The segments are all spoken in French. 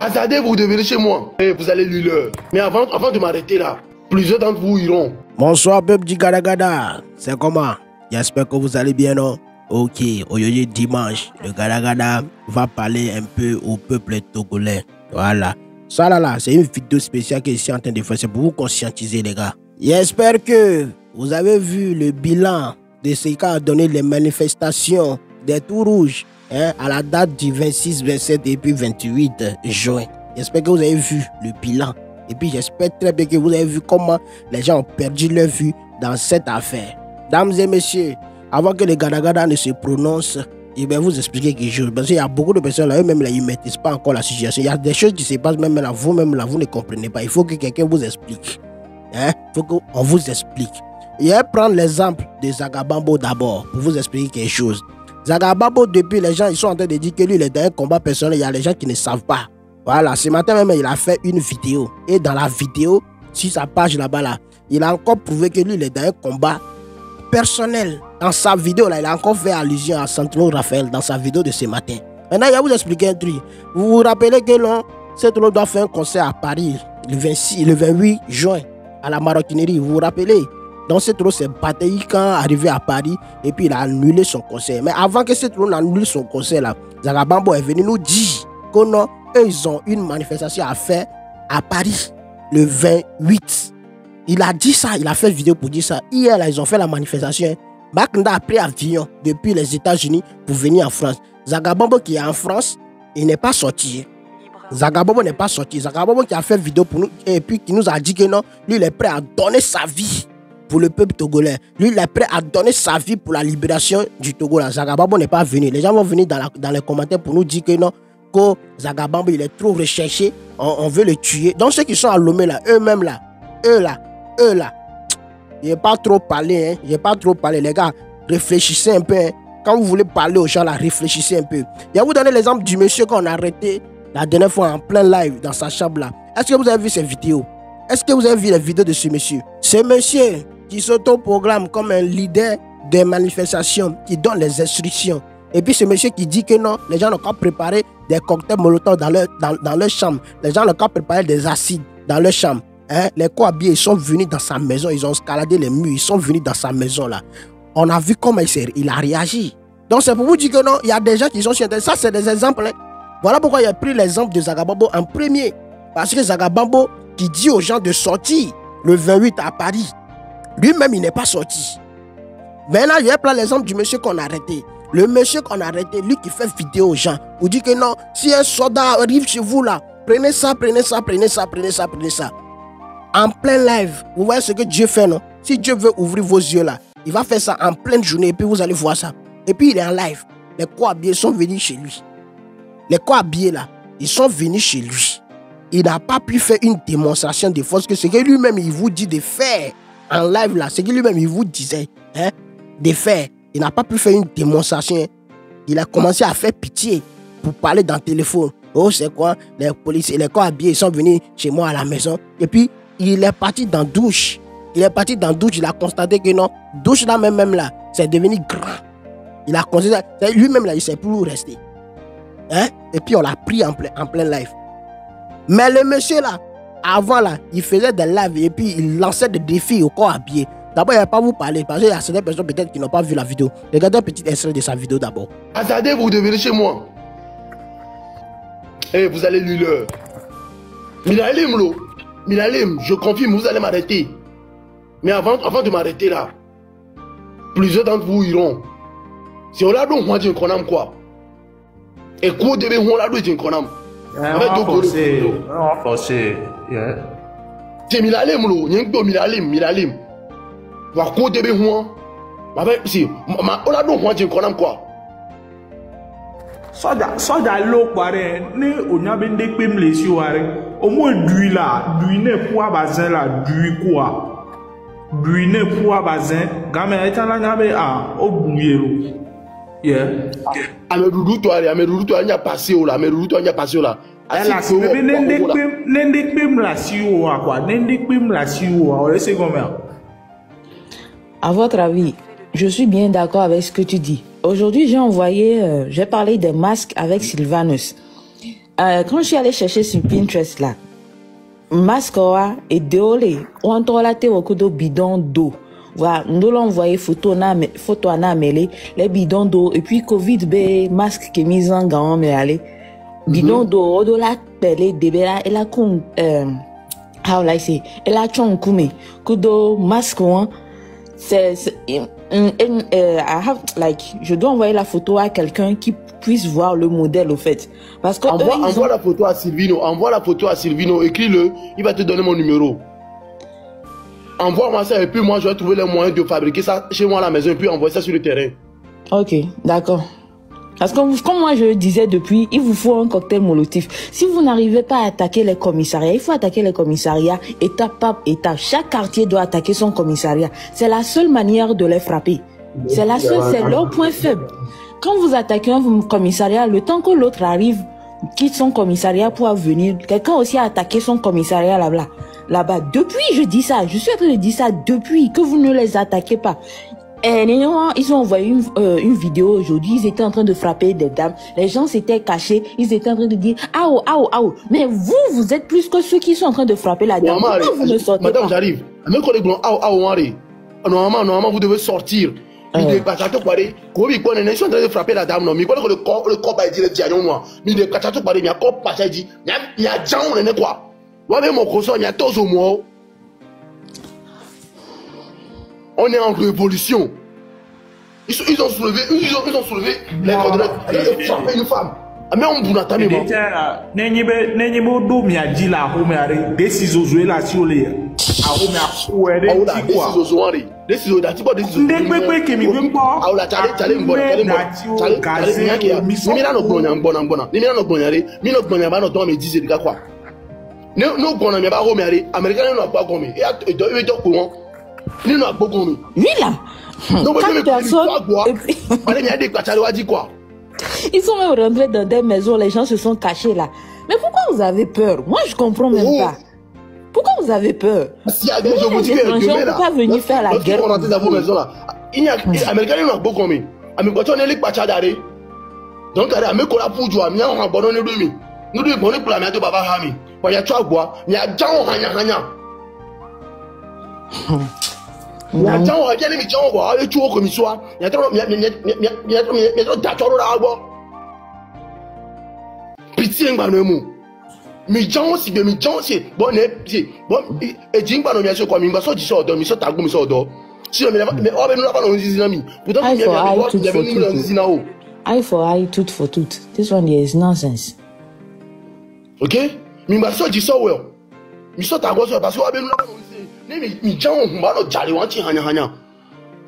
Attendez, vous devez venir chez moi. Et vous allez lui l'heure. Mais avant de m'arrêter là, plusieurs d'entre vous iront. Bonsoir, peuple du Gadagada. C'est comment? J'espère que vous allez bien, non? Ok, aujourd'hui dimanche, le Gadagada va parler un peu au peuple togolais. Voilà. Ça là, c'est une vidéo spéciale que je suis en train de faire. C'est pour vous conscientiser, les gars. J'espère que vous avez vu le bilan de ce qu'a donné les manifestations des Tout Rouges à la date du 26, 27 et puis 28 juin. J'espère que vous avez vu le bilan. Et puis j'espère très bien que vous avez vu comment les gens ont perdu leur vue dans cette affaire. Dames et messieurs, avant que les Gadagada ne se prononcent, je vais vous expliquer quelque chose. Parce qu'il y a beaucoup de personnes là, eux-mêmes là, ils ne maîtrisent pas encore la situation. Il y a des choses qui se passent même là, vous-même là, vous ne comprenez pas. Il faut que quelqu'un vous explique. Il faut qu'on vous explique. Je vais prendre l'exemple de Zagabambo d'abord pour vous expliquer quelque chose. Zagabambo, depuis, les gens ils sont en train de dire que lui, il est dans un combat personnel. Il y a des gens qui ne savent pas. Voilà, ce matin même, il a fait une vidéo. Et dans la vidéo, sur sa page là-bas, là, il a encore prouvé que lui, il est dans un combat personnel. Dans sa vidéo, là, il a encore fait allusion à Santino Raphaël dans sa vidéo de ce matin. Maintenant, il va vous expliquer un truc. Vous vous rappelez que non, cet homme doit faire un concert à Paris le 28 juin à la maroquinerie. Vous vous rappelez? Donc, cet homme s'est battu quand arrivé à Paris et puis il a annulé son concert. Mais avant que cet homme annule son concert, là, Zagabambo est venu nous dire que non, eux, ils ont une manifestation à faire à Paris le 28. Il a dit ça, il a fait vidéo pour dire ça. Hier, là, ils ont fait la manifestation. Baknda a pris avion depuis les États-Unis pour venir en France. Zagabambo qui est en France, il n'est pas sorti. Zagabambo n'est pas sorti. Zagabambo qui a fait vidéo pour nous et puis qui nous a dit que non, lui, il est prêt à donner sa vie pour le peuple togolais. Lui, il est prêt à donner sa vie pour la libération du Togo. Zagabambo n'est pas venu. Les gens vont venir dans les commentaires pour nous dire que non, que Zagabambo, il est trop recherché. On veut le tuer. Donc, ceux qui sont à Lomé, là, eux-mêmes, là, eux, là, je n'ai pas trop parlé, hein. Je n'ai pas trop parlé, les gars. Réfléchissez un peu, hein. Quand vous voulez parler aux gens, là, réfléchissez un peu. Je vais vous donner l'exemple du monsieur qu'on a arrêté la dernière fois en plein live dans sa chambre, là. Est-ce que vous avez vu ces vidéos? Est-ce que vous avez vu les vidéos de ce monsieur? Ce monsieur qui s'auto-programme comme un leader des manifestations, qui donne les instructions. Et puis ce monsieur qui dit que non, les gens n'ont qu'à préparer des cocktails Molotov dans leur chambre. Les gens n'ont qu'à préparer des acides dans leur chambre. Hein? Les cohabillés, ils sont venus dans sa maison, ils ont escaladé les murs, ils sont venus dans sa maison là. On a vu comment il a réagi. Donc c'est pour vous dire que non, il y a des gens qui sont sur Internet. Ça c'est des exemples. Hein? Voilà pourquoi il a pris l'exemple de Zagabambo en premier. Parce que Zagabambo qui dit aux gens de sortir le 28 à Paris, lui-même il n'est pas sorti. Maintenant il a pris l'exemple du monsieur qu'on a arrêté. Le monsieur qu'on a arrêté, lui qui fait vidéo aux gens, vous dit que non, si un soldat arrive chez vous là, prenez ça, prenez ça, prenez ça, prenez ça, prenez ça. En plein live, vous voyez ce que Dieu fait, non? Si Dieu veut ouvrir vos yeux là, il va faire ça en pleine journée et puis vous allez voir ça. Et puis il est en live. Les cohabillés sont venus chez lui. Les cohabillés là, ils sont venus chez lui. Il n'a pas pu faire une démonstration de force que ce que lui-même il vous dit de faire en live là, ce que lui-même il vous disait hein, de faire. Il n'a pas pu faire une démonstration. Il a commencé à faire pitié pour parler dans le téléphone. Oh, c'est quoi? Les policiers, les cohabillés, ils sont venus chez moi à la maison. Et puis, il est parti dans la douche. Il est parti dans la douche. Il a constaté que non, douche là même là, c'est devenu grand. Il a constaté, lui-même là, il ne sait plus où rester. Hein? Et puis, on l'a pris en plein live. Mais le monsieur là, avant là, il faisait des lives et puis il lançait des défis aux cohabillés. D'abord, il ne va pas vous parler parce qu'il y a certaines personnes peut-être qui n'ont pas vu la vidéo. Regardez un petit extrait de sa vidéo d'abord. Attendez, vous devez venir chez moi. Et vous allez lui l'heure. Minalim, je confirme, vous allez m'arrêter. Mais avant de m'arrêter là, plusieurs d'entre vous iront. Si on l'a donc, moi, je ne connais quoi. Et quoi de on l'a donc, je ne connais pas. On va forcer. C'est Minalim, Minalim. Va quoi de on si, on l'a donc, moi, je ne connais quoi. Soja lo pare ni onyabe ndekpe mlesi ware omo dui la dui ne pour bazin la dui quoi dui ne pour bazin game etala nyabe a obuyero yeah amedudu to anya passé o la ela se bebe ndekpe mlasi o akwa ndekpe mlasi o o ese comme À votre avis, je suis bien d'accord avec ce que tu dis. Aujourd'hui, j'ai parlé des masques avec Sylvanus. quand je suis allée chercher sur Pinterest là, masque et déolé, on entend la théorie de bidon d'eau. Voilà, nous l'avons envoyé photo à Namélé, les bidons d'eau, et puis Covid, masque qui est mis en gant, mais allez, bidon d'eau, de la pelle, débela, et la con, how I say, et la chon kume, kudo masque, je dois envoyer la photo à quelqu'un qui puisse voir le modèle au fait. Parce que envoie la photo à Sylvino, écris-le, il va te donner mon numéro. Envoie-moi ça et puis moi je vais trouver les moyens de fabriquer ça chez moi à la maison et puis envoyer ça sur le terrain. Ok, d'accord. Parce que comme moi je le disais depuis, il vous faut un cocktail Molotov. Si vous n'arrivez pas à attaquer les commissariats, il faut attaquer les commissariats étape par étape. Chaque quartier doit attaquer son commissariat. C'est la seule manière de les frapper. C'est la seule, c'est leur point faible. Quand vous attaquez un commissariat, le temps que l'autre arrive, quitte son commissariat pour venir, quelqu'un aussi a attaqué son commissariat là-bas. Depuis, je dis ça, je suis en train de dire ça depuis, que vous ne les attaquez pas. Et ils ont envoyé une vidéo aujourd'hui, ils étaient en train de frapper des dames, les gens s'étaient cachés, ils étaient en train de dire « Aou, aou, aou ». Mais vous êtes plus que ceux qui sont en train de frapper la dame. Pourquoi vous ne sortez madame, pas? j'arrive. Normalement, vous devez sortir. Ils sont en train de frapper la dame. Mais le corps va dire « Mais il y a corps passé, dit « Il y a gens, on est quoi ?» On est en révolution. Ils ont soulevé les coordonnées. Ils ont frappé une femme. Mais on vous attend. Lui là, quatre personnes, ils sont même rentrés dans des maisons, les gens se sont cachés là. Mais pourquoi vous avez peur? Moi je comprends même pas. Pourquoi vous avez peur? Si à je vous dis que on ne peut pas venir faire la guerre. On rentre dans vos maisons là. Il y a Américains qui n'ont pas commis. Américains on est les pachadari. Donc Américains la pour jouer, mais on a abandonné lui. Nous devons pour la mère de Baba Hami. Quand il y a trois bois, il y a gens hanya. Il y a gens on vient les gens on va aller tuer comme ça. Il y a trop d'accord là bas. Pitié ngbanemu. Mi gens aussi bon et jingba no mi aso kwa mi ngba so ji so do mi so tagu mi so do. Si mais on va nous la pas no zina mi. Pourtant il y avait nous zina o. Eye for eye, tooth for tooth. This one here is nonsense. Okay? Mi ngba so ji so well. Mi so tagu so parce que on va nous la pas no mi gens on va no jale wan ti hanya.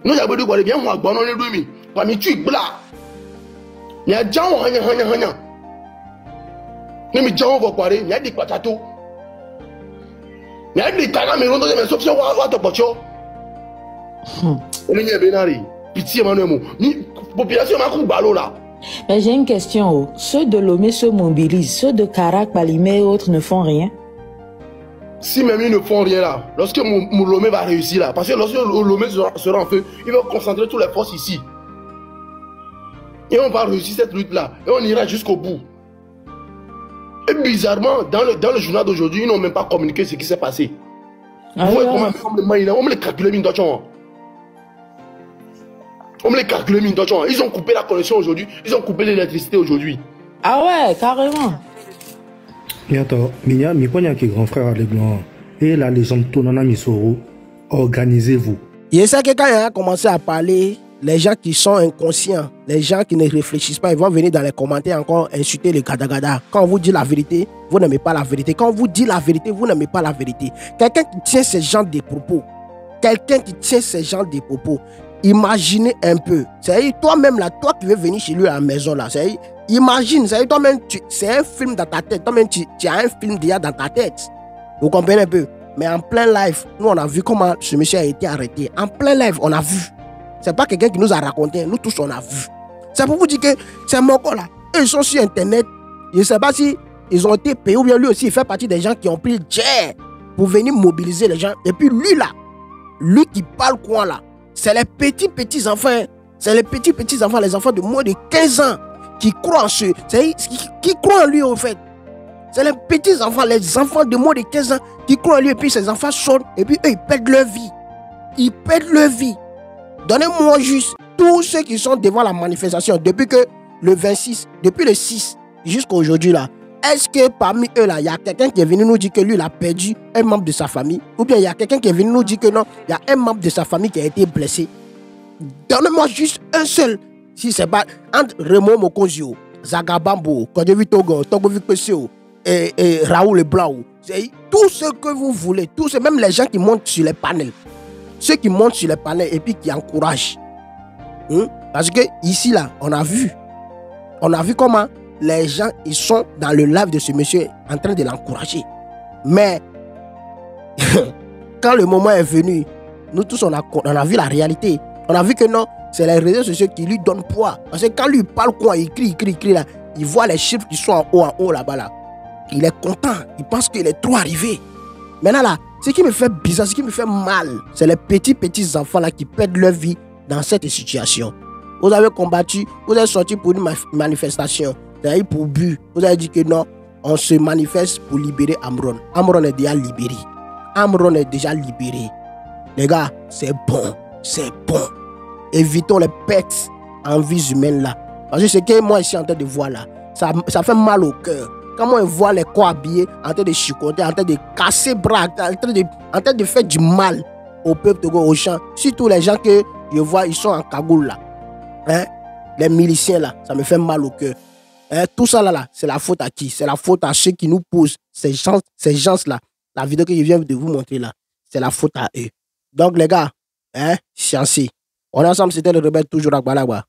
No ya gbedu gbole bi en wan gbon no ni du mi. Pa mi tu igla. Mi a gens hanya. Ni mi gens vo pare, mi a di patato. Mi a di kana mi rondo me so fi wa to pocho. Oni ni benari. Pitié manuemo. Ni population ma ku gbalo là. Mais j'ai une question. Ceux de Lomé se mobilisent, ceux de Karak, Palimé et autres ne font rien. Si même ils ne font rien là, lorsque Lomé va réussir là, parce que lorsque Lomé sera en feu, il va concentrer toutes les forces ici. Et on va réussir cette lutte là, et on ira jusqu'au bout. Et bizarrement, dans le journal d'aujourd'hui, ils n'ont même pas communiqué ce qui s'est passé. Vous voyez comment on me les calcule mine d'argent. On me les calcule mine d'argent. Ils ont coupé la connexion aujourd'hui, ils ont coupé l'électricité aujourd'hui. Ah ouais, carrément. Attends, mi ponya qui grand frère avec blanc et la légende Tonana Misoro, organisez-vous. Je sais que quand il a commencé à parler, les gens qui sont inconscients, les gens qui ne réfléchissent pas, ils vont venir dans les commentaires encore insulter les gada-gada. Quand on vous dit la vérité, vous n'aimez pas la vérité. Quand on vous dit la vérité, vous n'aimez pas la vérité. Quelqu'un qui tient ce genre de propos, imaginez un peu. C'est toi-même là, toi qui veux venir chez lui à la maison là, imagine, toi-même, c'est un film dans ta tête. Toi-même, tu as un film déjà dans ta tête. Vous comprenez un peu? Mais en plein live, nous on a vu comment ce monsieur a été arrêté. En plein live, on a vu. C'est pas quelqu'un qui nous a raconté, nous tous on a vu. C'est pour vous dire que c'est mon corps là. Eux, ils sont sur internet. Je ne sais pas si ils ont été payés ou bien lui aussi, il fait partie des gens qui ont pris le jet pour venir mobiliser les gens. Et puis lui là, lui qui parle quoi là, c'est les petits enfants. Hein. C'est les petits enfants, les enfants de moins de 15 ans qui croient en ce. Qui croient en lui en fait. C'est les petits enfants, les enfants de moins de 15 ans qui croient en lui et puis ces enfants sortent et puis eux, ils perdent leur vie. Ils perdent leur vie. Donnez-moi juste tous ceux qui sont devant la manifestation depuis que le 26, depuis le 6 jusqu'à aujourd'hui là. Est-ce que parmi eux là, il y a quelqu'un qui est venu nous dire que lui il a perdu un membre de sa famille? Ou bien il y a quelqu'un qui est venu nous dire que non, il y a un membre de sa famille qui a été blessé? Donnez-moi juste un seul. Si c'est pas entre Raymond Mokonzio, Zagabambo, Kodevi Togo, Togo Vikpesio et Raoul Leblanc, tout ce que vous voulez, tous ceux, même les gens qui montent sur les panels, ceux qui montent sur les panels et puis qui encouragent. Parce que ici là, on a vu comment les gens ils sont dans le live de ce monsieur en train de l'encourager. Mais quand le moment est venu, nous tous on a vu la réalité. On a vu que non, c'est les réseaux sociaux qui lui donnent poids. Parce que quand lui parle quoi, il crie là, il voit les chiffres qui sont en haut là-bas là. Il est content, il pense qu'il est trop arrivé. Maintenant là, ce qui me fait bizarre, ce qui me fait mal, c'est les petits enfants là qui perdent leur vie dans cette situation. Vous avez combattu, vous êtes sorti pour une manifestation, vous avez pour but, vous avez dit que non, on se manifeste pour libérer Amron. Amron est déjà libéré. Amron est déjà libéré. Les gars, c'est bon, c'est bon. Évitons les pertes en vie humaine là. Parce que ce que moi ici en train de voir là, ça fait mal au cœur. Quand moi je vois les corps habillés en train de chicoter, en train de casser bras, en train de faire du mal au peuple Togo, aux gens. Surtout les gens que je vois, ils sont en cagoule là. Hein? Les miliciens là, ça me fait mal au cœur. Hein? Tout ça là, c'est la faute à qui? C'est la faute à ceux qui nous posent, ces gens là. La vidéo que je viens de vous montrer là, c'est la faute à eux. Donc les gars, hein, sciencés. On est ensemble, c'était le rebelle toujours à Balagua.